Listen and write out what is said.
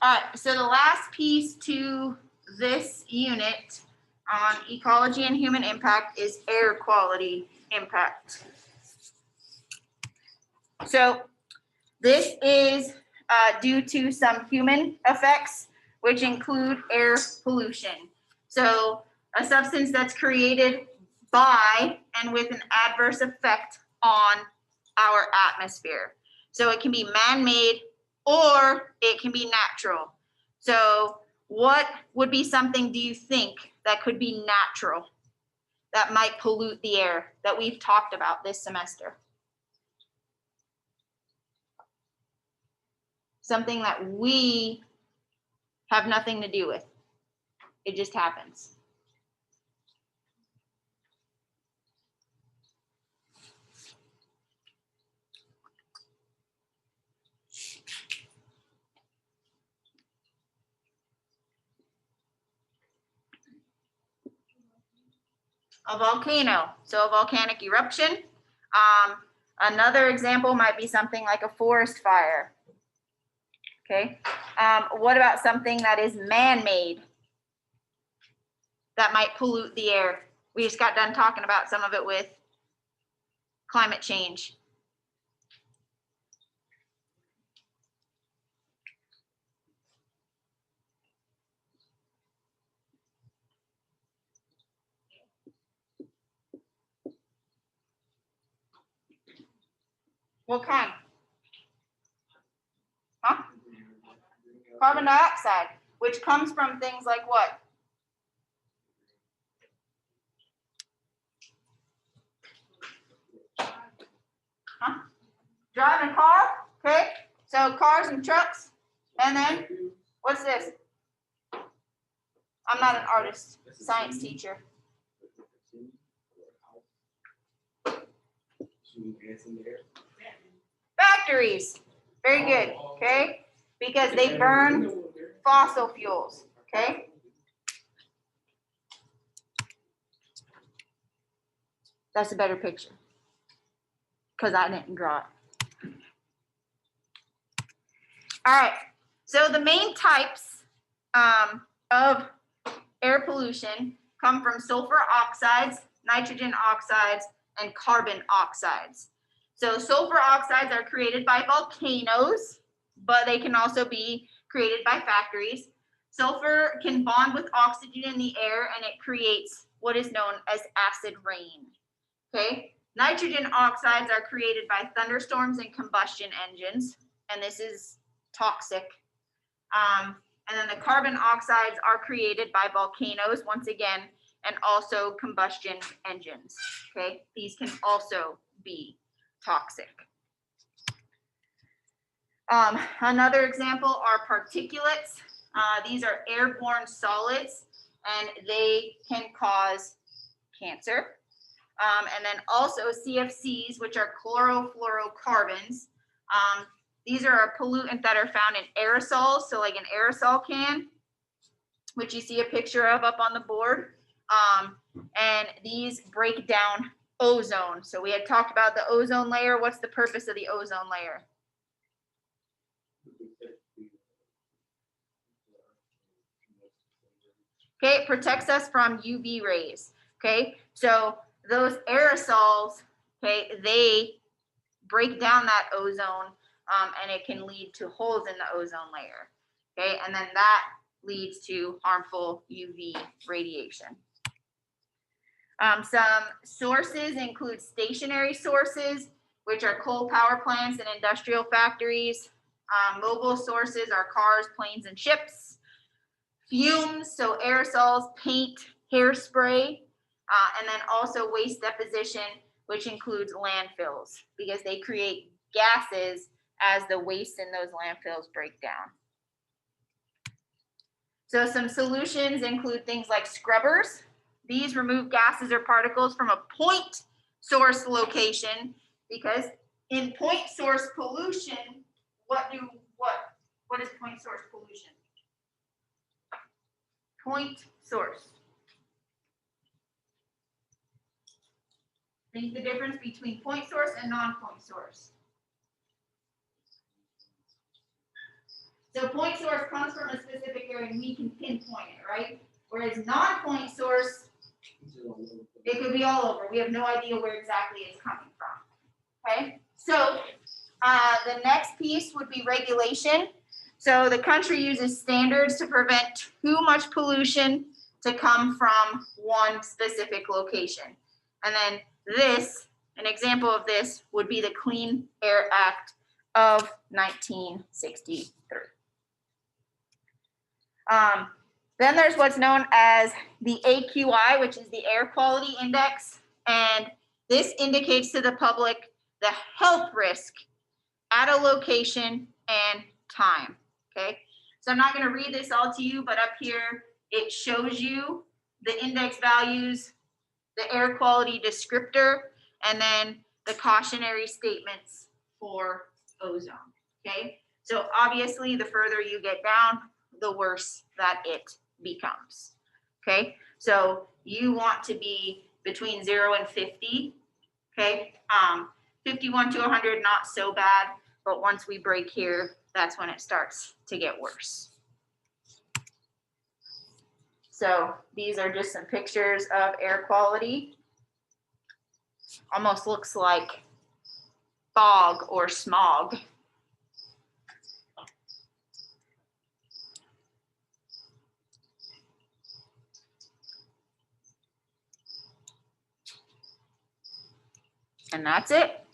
All right, so the last piece to this unit on ecology and human impact is air quality impact. So this is due to some human effects, which include air pollution. So a substance that's created by and with an adverse effect on our atmosphere. So it can be man-made or it can be natural. So what would be something, do you think, that could be natural that might pollute the air that we've talked about this semester? Something that we have nothing to do with. It just happens. A volcano, so a volcanic eruption. Another example might be something like a forest fire. Okay. What about something that is man-made that might pollute the air? We just got done talking about some of it with climate change. What kind? Huh? Carbon dioxide, which comes from things like what? Huh? Driving a car, okay? So cars and trucks, and then what's this? I'm not an artist, science teacher. Factories, very good, okay? Because they burn fossil fuels, okay? That's a better picture because I didn't draw it. All right, so the main types of air pollution come from sulfur oxides, nitrogen oxides, and carbon oxides. So sulfur oxides are created by volcanoes, but they can also be created by factories. Sulfur can bond with oxygen in the air and it creates what is known as acid rain. Okay, nitrogen oxides are created by thunderstorms and combustion engines, and this is toxic. And then the carbon oxides are created by volcanoes, once again, and also combustion engines. Okay, these can also be toxic. Another example are particulates. These are airborne solids, and they can cause cancer. And then also CFCs, which are chlorofluorocarbons. These are a pollutant that are found in aerosols, so like an aerosol can, which you see a picture of up on the board. And these break down ozone. So we had talked about the ozone layer. What's the purpose of the ozone layer? Okay, it protects us from UV rays. Okay, so those aerosols, okay, they break down that ozone, and it can lead to holes in the ozone layer. Okay, and then that leads to harmful UV radiation. Some sources include stationary sources, which are coal power plants and industrial factories. Mobile sources are cars, planes, and ships. Fumes, so aerosols, paint, hairspray, and then also waste deposition, which includes landfills because they create gases as the waste in those landfills break down. So some solutions include things like scrubbers. These remove gases or particles from a point source location because in point source pollution, what is point source pollution? Point source. Think the difference between point source and non-point source. So point source comes from a specific area and we can pinpoint it, right? Whereas non-point source, it could be all over. We have no idea where exactly it's coming from. Okay, so the next piece would be regulation. So the country uses standards to prevent too much pollution to come from one specific location. And then this, an example of this would be the Clean Air Act of 1963. Then there's what's known as the AQI, which is the Air Quality Index. And this indicates to the public the health risk at a location and time, okay? So I'm not gonna read this all to you, but up here, it shows you the index values, the air quality descriptor, and then the cautionary statements for ozone, okay? So obviously, the further you get down, the worse that it becomes, okay? So you want to be between 0 and 50, okay? 51 to 100, not so bad, but once we break here, that's when it starts to get worse. So these are just some pictures of air quality. Almost looks like fog or smog. And that's it.